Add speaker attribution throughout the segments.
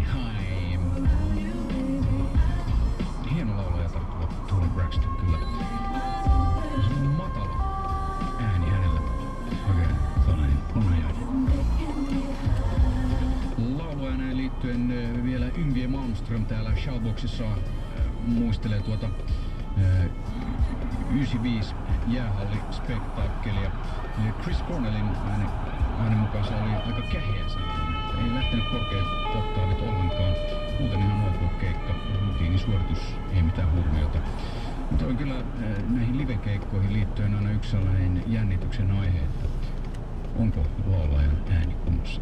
Speaker 1: High. Hieno laulaja tarttuva Toni Braxton kyllä. Se on matala ääni hänellä. Oikein sellainen unajainen. Lauluääneen liittyen vielä Yngwie Malmström täällä Shoutboxissa muistelee tuota 95 jäähallispektaakkelia. Chris Cornellin äänen mukaan se oli aika käheä sellainen. Ei lähtenyt korkeat oktavit ollenkaan. Muuten ihan ok keikka. Rutiinisuoritus, ei mitään hurmiota. Mutta on kyllä näihin livekeikkoihin liittyen aina yksi sellainen jännityksen aihe, että onko laulajan ääni kunnossa,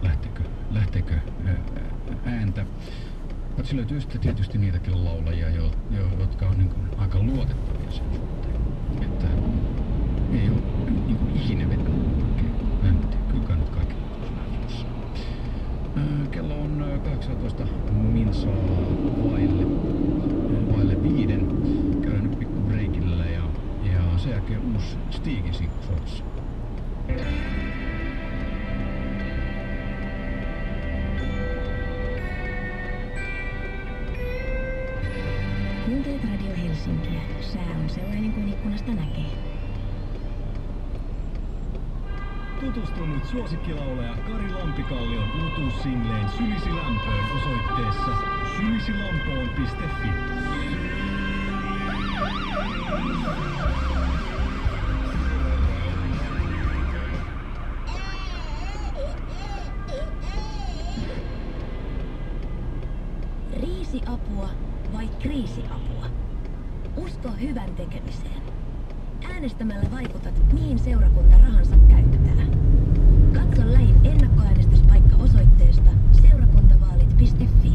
Speaker 1: lähteekö ääntä. Mutta löytyy sitten tietysti niitäkin laulajia, jotka on niin kuin aika luotettavia sen suhteen. Että ei ole niin kuin ikinä vetänyt oikein ääntä. Kyllä kannat kaikilla laulussa. Kello on 18 minsaa vaille 5. Käydään nyt pikku breikillä ja sen jälkeen uusi Stigin sinkku soitossa.
Speaker 2: Kuuntelet Radio Helsinkiä. Sää on sellainen kuin ikkunasta näkee.
Speaker 3: Tutustu nyt suosikkilaulaja Kari Lampikallion uutuussingleen Sylisi lämpöön osoitteessa sylisilampoon.fi.
Speaker 2: Riisiapua vai kriisiapua? Usko hyvän tekemiseen. Äänestämällä vaikutat, mihin seurakunta rahansa käyttää. Katso lähin ennakkoäänestyspaikka osoitteesta seurakuntavaalit.fi.